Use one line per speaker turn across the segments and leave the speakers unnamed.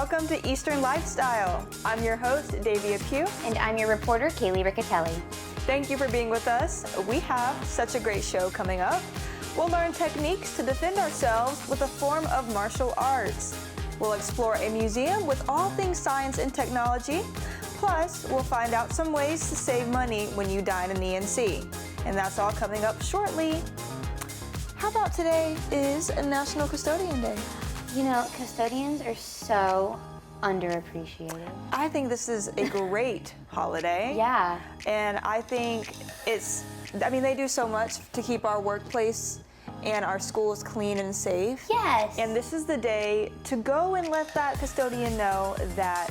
welcome to Eastern Lifestyle. I'm your host, Davia Pugh.
And I'm your reporter, Kaylee Riccatelli.
Thank you for being with us. We have such a great show coming up. We'll learn techniques to defend ourselves with a form of martial arts. We'll explore a museum with all things science and technology. Plus, we'll find out some ways to save money when you dine in ENC. And that's all coming up shortly. How about today is National Custodian Day?
You know, custodians are so underappreciated.
I think this is a great holiday.
Yeah.
And I think they do so much to keep our workplace and our schools clean and safe.
Yes.
And this is the day to go and let that custodian know that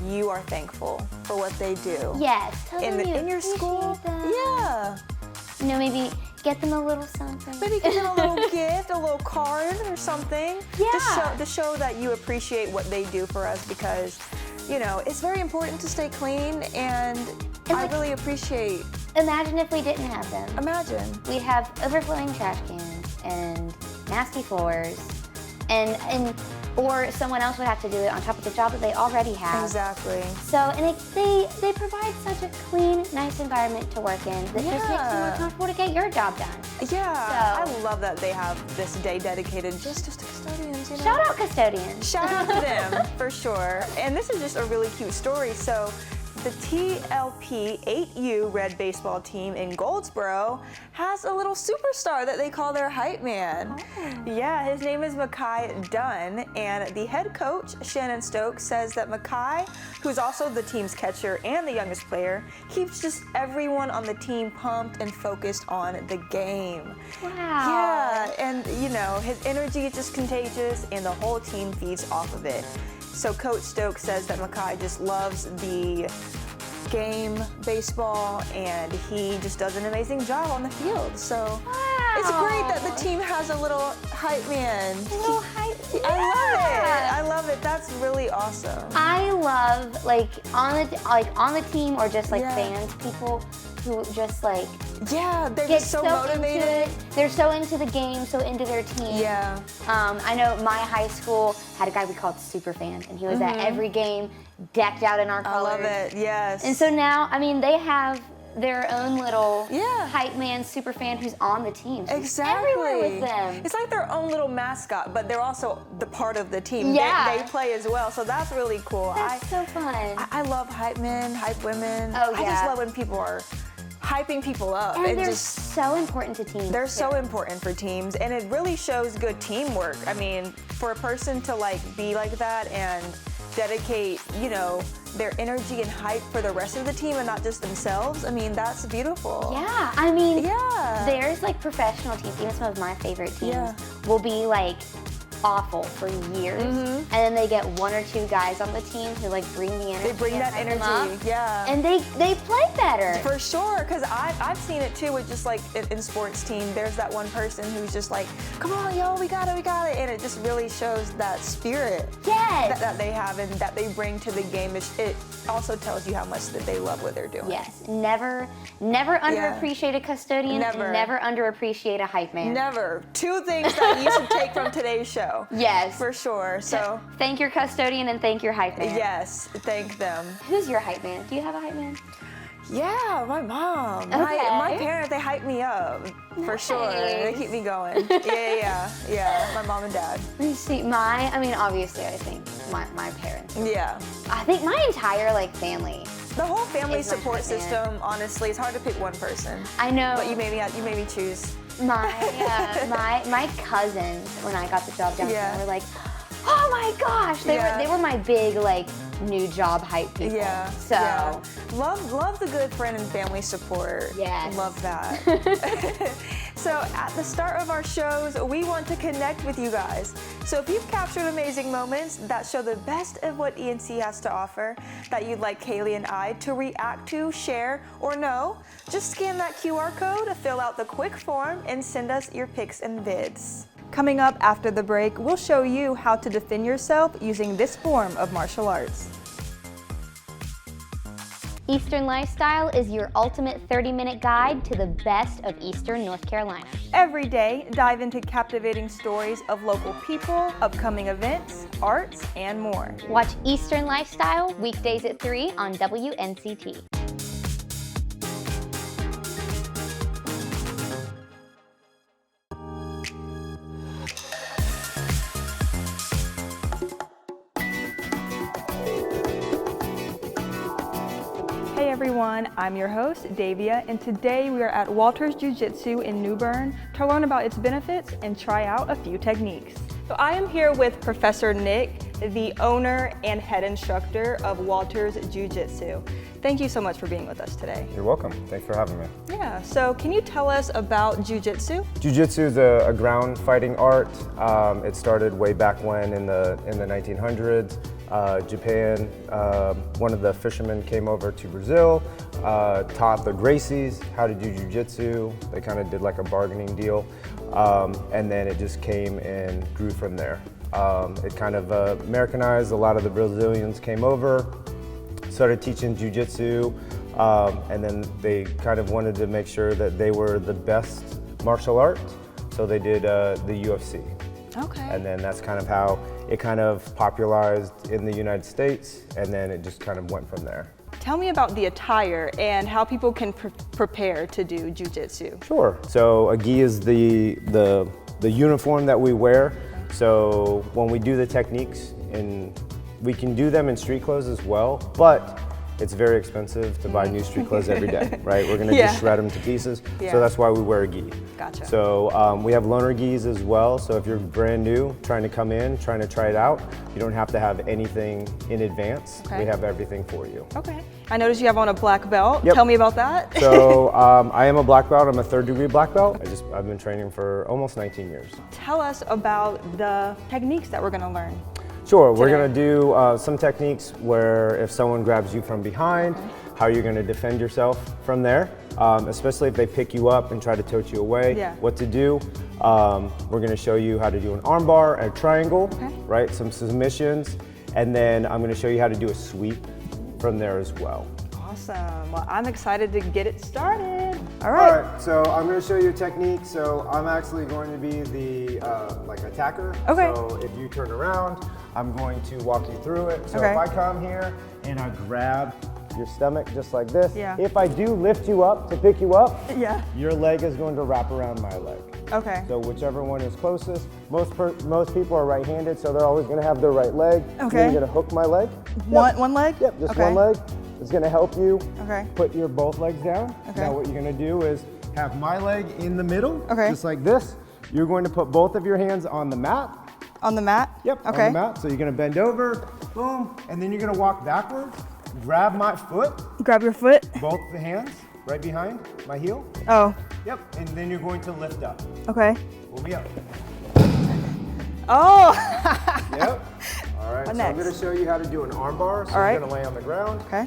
you are thankful for what they do.
Yes. Tell them you
in your school.
them.
Yeah.
You know, maybe get them a little something.
Maybe give them a little gift, a little card or something.
Yeah.
To show that you appreciate what they do for us, because, you know, it's very important to stay clean, and I really appreciate.
Imagine if we didn't have them.
Imagine.
We'd have overflowing trash cans and nasty floors, or someone else would have to do it on top of the job that they already have.
Exactly.
So, and they provide such a clean, nice environment to work in that just makes it more comfortable to get your job done.
Yeah, I love that they have this day dedicated just to custodians. You know?
Shout out custodians.
Shout out to them, for sure. And this is just a really cute story. So the TLP 8U Red baseball team in Goldsboro has a little superstar that they call their hype man. Oh. Yeah, his name is Makai Dunn, and the head coach, Shannon Stokes, says that Makai, who's also the team's catcher and the youngest player, keeps just everyone on the team pumped and focused on the game.
Wow.
Yeah, and you know, his energy is just contagious, and the whole team feeds off of it. So Coach Stokes says that Makai just loves the game, baseball, and he just does an amazing job on the field. So it's great that the team has a little hype man.
A little hype. Yeah.
I love it. That's really awesome.
I love on the team, or just fans, people who just
they're
get
just so motivated.
Into it. They're so into the game, so into their team.
Yeah.
I know my high school had a guy we called Super Fan, and he was at every game, decked out in our colors.
I love it. Yes.
And so now, they have their own little hype man, super fan who's on the team. So
exactly.
Everywhere with them.
It's like their own little mascot, but they're also the part of the team.
Yeah.
They play as well, so that's really cool.
That's so fun.
I love hype men, hype women.
Oh, yeah.
I just love when people are hyping people up.
And they're so important to teams.
They're so important for teams, and it really shows good teamwork. I mean, for a person to be like that and dedicate, their energy and hype for the rest of the team and not just themselves, that's beautiful.
Yeah, there's professional teams, even some of my favorite teams will be awful for years, and then they get one or two guys on the team who bring the energy.
They bring that energy,
and they play better.
For sure, because I've seen it too with just in sports team. There's that one person who's just come on, yo, we got it, and it just really shows that spirit that they have and that they bring to the game. It also tells you how much that they love what they're doing.
Yes, never underappreciate a custodian. Never underappreciate a hype man.
Never. Two things that you should take from today's show.
Yes.
For sure. So
thank your custodian and thank your hype man.
Yes, thank them.
Who's your hype man? Do you have a hype man?
Yeah, my mom.
Okay.
My parents, they hype me up. For sure. They keep me going. Yeah. My mom and dad.
Let me see. Obviously, I think my parents.
Yeah.
I think my entire family.
The whole family support system, honestly, it's hard to pick one person.
I know.
But you made me choose.
My cousins, when I got the job down there, were like, oh my gosh, they were my big new job hype people.
Yeah.
So
love the good friend and family support.
Yes.
Love that. So at the start of our shows, we want to connect with you guys. So if you've captured amazing moments that show the best of what ENC has to offer that you'd like Kaylee and I to react to, share, or know, just scan that QR code, fill out the quick form, and send us your pics and vids. Coming up after the break, we'll show you how to defend yourself using this form of martial arts.
Eastern Lifestyle is your ultimate 30-minute guide to the best of Eastern North Carolina.
Every day, dive into captivating stories of local people, upcoming events, arts, and more.
Watch Eastern Lifestyle weekdays at 3 on WNCT.
Hey everyone, I'm your host, Davia, and today we are at Walters Jiu Jitsu in New Bern to learn about its benefits and try out a few techniques. So I am here with Professor Nick, the owner and head instructor of Walters Jiu Jitsu. Thank you so much for being with us today.
You're welcome. Thanks for having me.
Yeah, so can you tell us about Jiu Jitsu?
Jiu Jitsu is a ground fighting art. It started way back when in the 1900s. Japan, one of the fishermen came over to Brazil, taught the Gracies how to do Jiu-Jitsu. They kind of did like a bargaining deal, and then it just came and grew from there. It kind of Americanized. A lot of the Brazilians came over, started teaching Jiu-Jitsu, and then they kind of wanted to make sure that they were the best martial art, so they did the UFC.
Okay.
And then that's kind of how it kind of popularized in the United States, and then it just kind of went from there.
Tell me about the attire and how people can prepare to do Jiu-Jitsu.
Sure. So a gi is the uniform that we wear. So when we do the techniques, and we can do them in street clothes as well, but it's very expensive to buy new street clothes every day, right? We're gonna just shred them to pieces.
Yeah.
So that's why we wear a gi.
Gotcha.
So we have loaner gis as well. So if you're brand new, trying to come in, trying to try it out, you don't have to have anything in advance.
Okay.
We have everything for you.
Okay. I noticed you have on a black belt.
Yep.
Tell me about that.
So I am a black belt. I'm a 3rd degree black belt. I've been training for almost 19 years.
Tell us about the techniques that we're gonna learn.
Sure, we're gonna do some techniques where if someone grabs you from behind, how you're gonna defend yourself from there, especially if they pick you up and try to tote you away, what to do. We're gonna show you how to do an arm bar, a triangle, right, some submissions, and then I'm gonna show you how to do a sweep from there as well.
Awesome. Well, I'm excited to get it started. All
All
right.
right, so I'm going to show you a technique. So I'm actually going to be the like attacker.
Okay.
So if you turn around, I'm going to walk you through it. So
Okay.
if I come here and I grab your stomach just like this,
Yeah.
if I do lift you up to pick you up,
Yeah.
your leg is going to wrap around my leg.
Okay.
So whichever one is closest. Most people are right-handed, so they're always going to have their right leg.
Okay.
Then you're going to hook my leg.
One leg?
Yep, just
Okay.
one leg. It's going to help you
Okay.
put your both legs down.
Okay.
Now what you're going to do is have my leg in the middle,
Okay.
just like this. You're going to put both of your hands on the mat.
On the mat?
Yep,
Okay.
on the mat. So you're going to bend over, boom, and then you're going to walk backwards, grab my foot,
Grab your foot.
both the hands right behind my heel.
Oh,
Yep, and then you're going to lift up.
okay.
Pull me up.
Oh.
Yep. All right,
What
so I'm
next?
going to show you how to do an arm bar. So
All right.
you're going to lay on the ground.
Okay.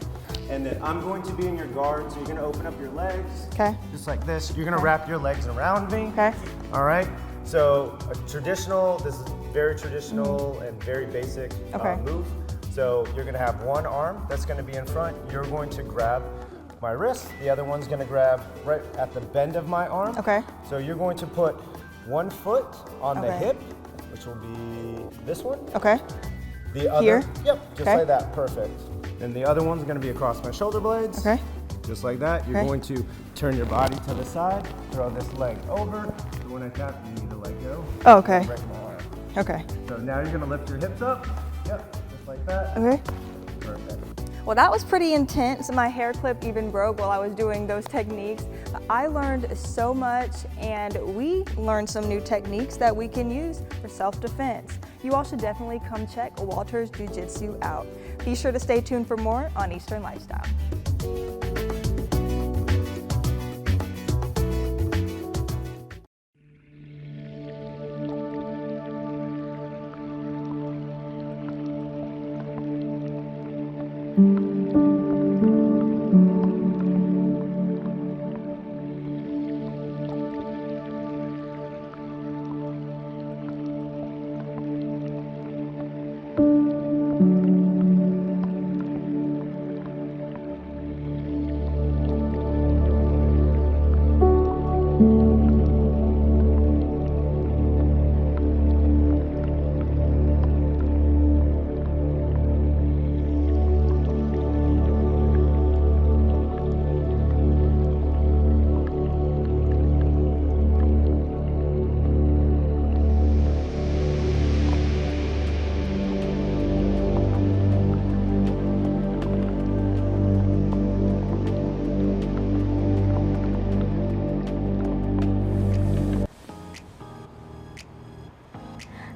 And then I'm going to be in your guard, so you're going to open up your legs.
Okay.
Just like this. You're going to wrap your legs around me.
Okay.
All right. So this is very traditional and very basic
Okay.
move. So you're going to have one arm that's going to be in front. You're going to grab my wrist. The other one's going to grab right at the bend of my arm.
Okay.
So you're going to put one foot on the
Okay.
hip, which will be this one.
Okay.
The other,
Here?
Yep, just
Okay.
like that, perfect. Then the other one's gonna be across my shoulder blades.
Okay.
Just like that. You're
Okay.
going to turn your body to the side, throw this leg over. So when I tap, you need to let go.
Oh, okay.
Break my arm.
Okay.
So now you're gonna lift your hips up. Yep, just like that.
Okay.
Perfect.
Well, that was pretty intense. My hair clip even broke while I was doing those techniques. I learned so much, and we learned some new techniques that we can use for self-defense. You all should definitely come check Walters Jiu Jitsu out. Be sure to stay tuned for more on Eastern Lifestyle.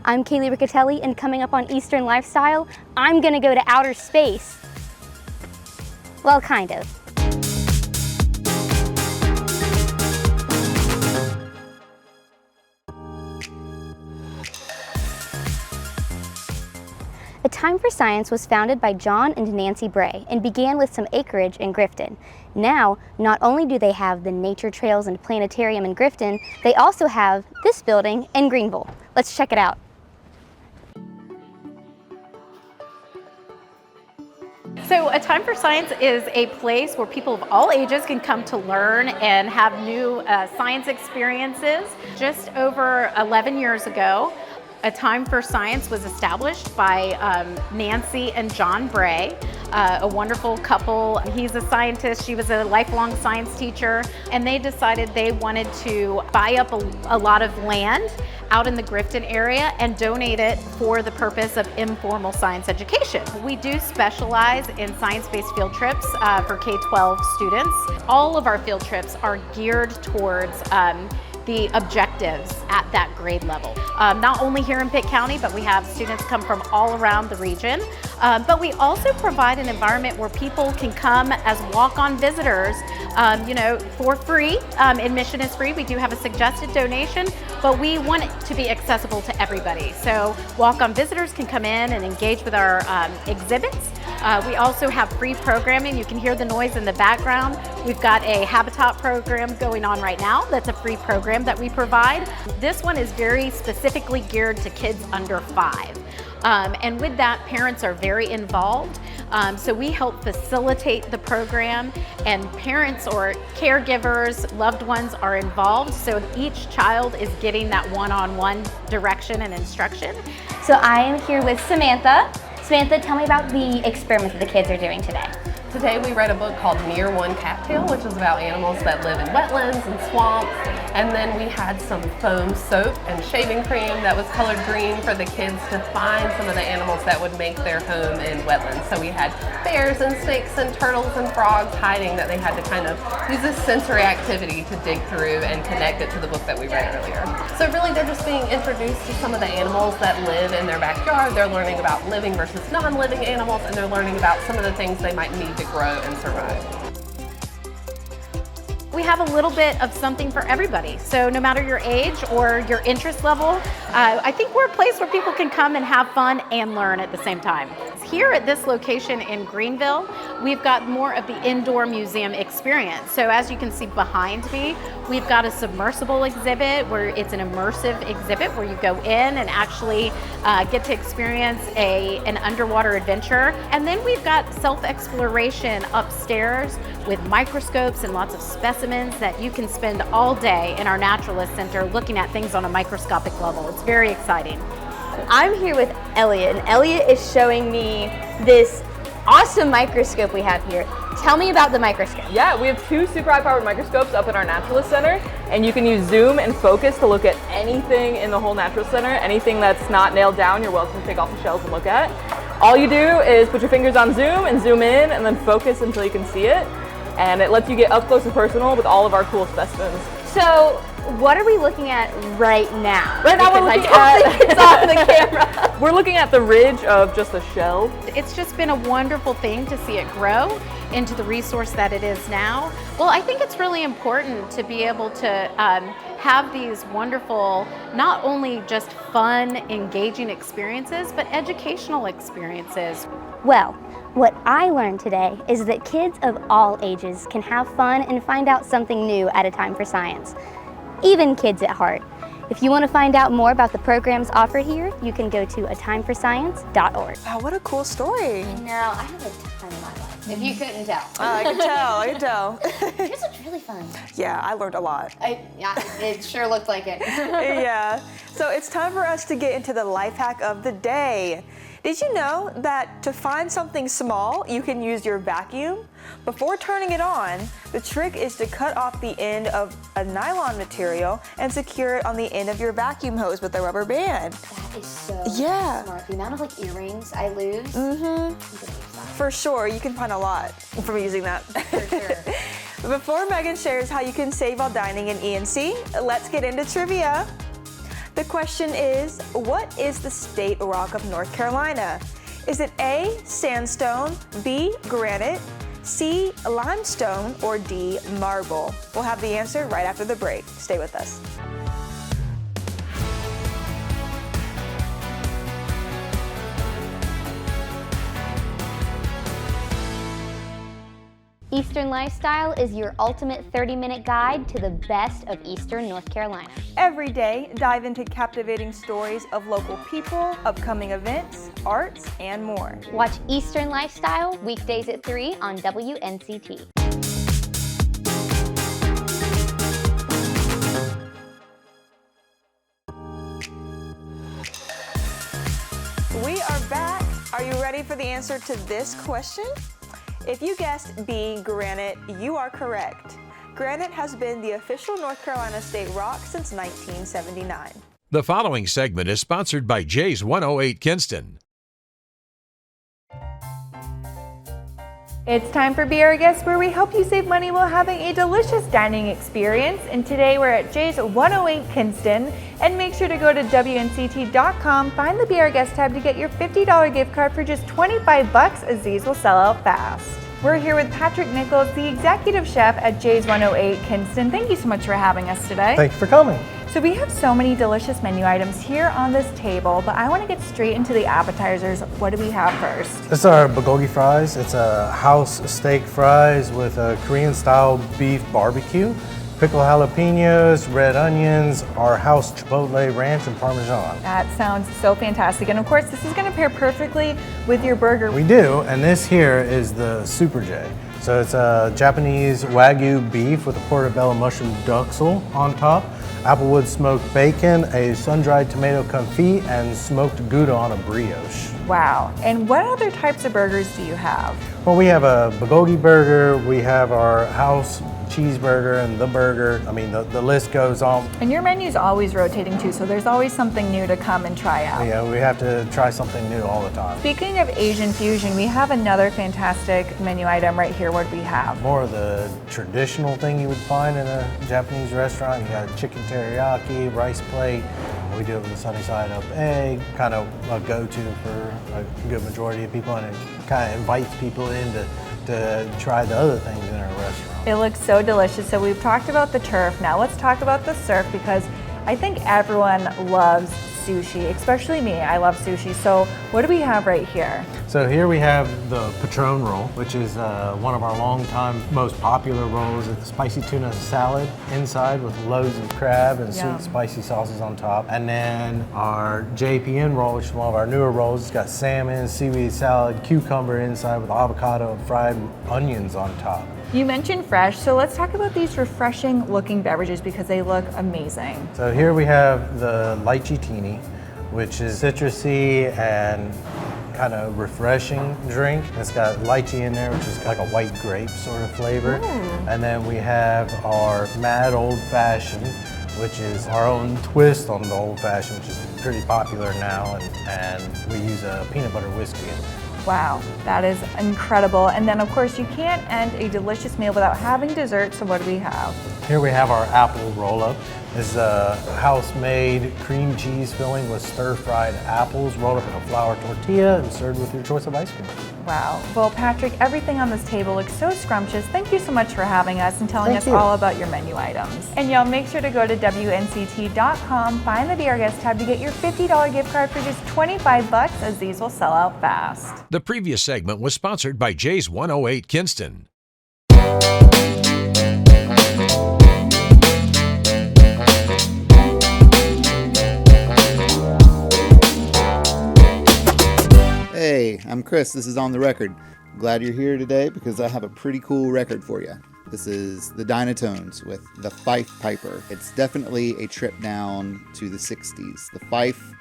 I'm Kaylee Riccatelli, and coming up on Eastern Lifestyle, I'm gonna go to outer space. Well, kind of. A Time for Science was founded by John and Nancy Bray and began with some acreage in Grifton. Now, not only do they have the nature trails and planetarium in Grifton, they also have this building in Greenville. Let's check it out.
So A Time for Science is a place where people of all ages can come to learn and have new science experiences. Just over 11 years ago, A Time for Science was established by Nancy and John Bray, a wonderful couple. He's a scientist, she was a lifelong science teacher, and they decided they wanted to buy up a lot of land out in the Grifton area and donate it for the purpose of informal science education. We do specialize in science-based field trips for K-12 students. All of our field trips are geared towards the objectives at that grade level. Not only here in Pitt County, but we have students come from all around the region. But we also provide an environment where people can come as walk-on visitors, for free. Admission is free. We do have a suggested donation, but we want it to be accessible to everybody. So walk-on visitors can come in and engage with our exhibits. We also have free programming. You can hear the noise in the background. We've got a habitat program going on right now. That's a free program that we provide. This one is very specifically geared to kids under 5. And with that, parents are very involved. So we help facilitate the program, and parents or caregivers, loved ones are involved. So each child is getting that one-on-one direction and instruction.
So I am here with Samantha. Samantha, tell me about the experiment that the kids are doing today.
Today we read a book called Near One Cattail, which is about animals that live in wetlands and swamps. And then we had some foam soap and shaving cream that was colored green for the kids to find some of the animals that would make their home in wetlands. So we had bears and snakes and turtles and frogs hiding that they had to kind of use this sensory activity to dig through and connect it to the book that we read earlier. So really they're just being introduced to some of the animals that live in their backyard. They're learning about living versus non-living animals, and they're learning about some of the things they might need to grow and survive.
We have a little bit of something for everybody. So no matter your age or your interest level, I think we're a place where people can come and have fun and learn at the same time. Here at this location in Greenville, we've got more of the indoor museum experience. So as you can see behind me, we've got a submersible exhibit where it's an immersive exhibit where you go in and actually get to experience an underwater adventure. And then we've got self-exploration upstairs with microscopes and lots of specimens that you can spend all day in our Naturalist Center looking at things on a microscopic level. It's very exciting.
I'm here with Elliot, and Elliot is showing me this awesome microscope we have here. Tell me about the microscope.
Yeah, we have 2 super high-powered microscopes up in our Naturalist Center, and you can use zoom and focus to look at anything in the whole Naturalist Center. Anything that's not nailed down, you're welcome to take off the shelves and look at. All you do is put your fingers on zoom and zoom in, and then focus until you can see it. And it lets you get up close and personal with all of our cool specimens.
So, what are we looking at right now?
Right now we're looking at
it's on the camera.
We're looking at the ridge of just a shell.
It's just been a wonderful thing to see it grow into the resource that it is now. Well, I think it's really important to be able to have these wonderful, not only just fun, engaging experiences, but educational experiences.
Well, what I learned today is that kids of all ages can have fun and find out something new at A Time for Science, even kids at heart. If you want to find out more about the programs offered here, you can go to atimeforscience.org.
Wow, what a cool story.
No, I have a ton in my life, if you couldn't tell.
I can tell.
This was really fun.
Yeah, I learned a lot.
Yeah, it sure looked like it.
Yeah, so it's time for us to get into the life hack of the day. Did you know that to find something small, you can use your vacuum? Before turning it on, the trick is to cut off the end of a nylon material and secure it on the end of your vacuum hose with a rubber band.
That is so smart. The amount of earrings I lose.
For sure, you can find a lot from using that.
For sure.
Before Megan shares how you can save while dining in ENC, let's get into trivia. The question is, what is the state rock of North Carolina? Is it A, sandstone, B, granite, C, limestone, or D, marble? We'll have the answer right after the break. Stay with us.
Eastern Lifestyle is your ultimate 30-minute guide to the best of Eastern North Carolina.
Every day, dive into captivating stories of local people, upcoming events, arts, and more.
Watch Eastern Lifestyle weekdays at 3 on WNCT.
We are back. Are you ready for the answer to this question? If you guessed B, granite, you are correct. Granite has been the official North Carolina state rock since 1979.
The following segment is sponsored by Jay's 108 Kinston.
It's time for Be Our Guest, where we help you save money while having a delicious dining experience. And today we're at Jay's 108 Kinston. And make sure to go to WNCT.com, find the Be Our Guest tab to get your $50 gift card for just $25, as these will sell out fast. We're here with Patrick Nichols, the executive chef at Jay's 108 Kinston. Thank you so much for having us today.
Thank you for coming.
So we have so many delicious menu items here on this table, but I want to get straight into the appetizers. What do we have first?
This is our bulgogi fries. It's a house steak fries with a Korean style beef barbecue, pickled jalapenos, red onions, our house chipotle ranch and parmesan.
That sounds so fantastic. And of course, this is going to pair perfectly with your burger.
We do, and this here is the Super J. So it's a Japanese Wagyu beef with a portobello mushroom duxel on top, applewood smoked bacon, a sun-dried tomato confit, and smoked Gouda on a brioche.
Wow. And what other types of burgers do you have?
Well, we have a bulgogi burger, we have our house cheeseburger and the burger. I mean, the list goes on.
And your menu's always rotating too, so there's always something new to come and try out.
Yeah, we have to try something new all the time.
Speaking of Asian fusion, we have another fantastic menu item right here. What do we have?
More of the traditional thing you would find in a Japanese restaurant. You got chicken teriyaki, rice plate. We do it with a sunny side up egg, kind of a go-to for a good majority of people, and it kind of invites people in to try the other things in our restaurant.
It looks so delicious. So we've talked about the turf. Now let's talk about the surf, because I think everyone loves sushi, especially me. I love sushi. So what do we have right here?
So here we have the Patron roll, which is one of our long-time most popular rolls. It's a spicy tuna salad inside with loads of crab and
Yum.
sweet spicy sauces on top. And then our JPN roll, which is one of our newer rolls. It's got salmon, seaweed salad, cucumber inside with avocado and fried onions on top.
You mentioned fresh, so let's talk about these refreshing looking beverages because they look amazing.
So here we have the lychee teeny, which is citrusy and kind of refreshing drink. It's got lychee in there, which is like a white grape sort of flavor. And then we have our Mad Old Fashioned, which is our own twist on the Old Fashioned, which is pretty popular now, and we use a peanut butter whiskey in it.
Wow, that is incredible. And then of course you can't end a delicious meal without having dessert, so what do we have?
Here we have our apple roll-up. This is a house-made cream cheese filling with stir-fried apples rolled up in a flour tortilla and served with your choice of ice cream.
Wow. Well, Patrick, everything on this table looks so scrumptious. Thank you so much for having us and telling us all about your menu items. And y'all make sure to go to WNCT.com, find the Be Our Guest tab to get your $50 gift card for just $25, as these will sell out fast.
The previous segment was sponsored by Jay's 108 Kinston.
Hey, I'm Chris. This is On the Record. Glad you're here today because I have a pretty cool record for you. This is the Dynatones with the Fife Piper. It's definitely a trip down to the 60s. The fife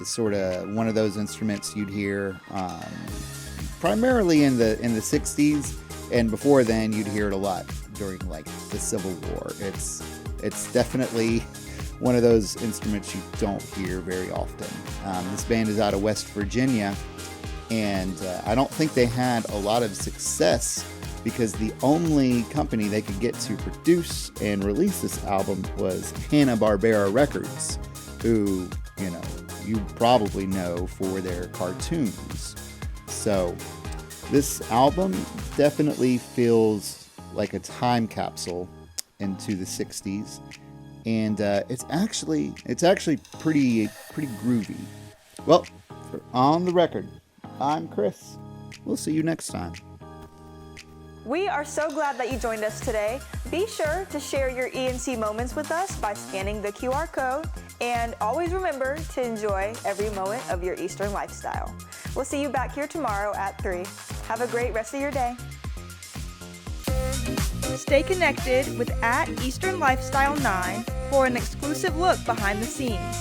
is sort of one of those instruments you'd hear primarily in the 60s, and before then you'd hear it a lot during like the Civil War. It's definitely one of those instruments you don't hear very often. This band is out of West Virginia, and I don't think they had a lot of success because the only company they could get to produce and release this album was Hanna-Barbera Records. who, you probably know for their cartoons. So this album definitely feels like a time capsule into the 60s, and it's actually pretty groovy. Well, for On the Record, I'm Chris. We'll see you next time.
We are so glad that you joined us today. Be sure to share your ENC moments with us by scanning the QR code, and always remember to enjoy every moment of your Eastern lifestyle. We'll see you back here tomorrow at 3. Have a great rest of your day. Stay connected with @EasternLifestyle9 for an exclusive look behind the scenes.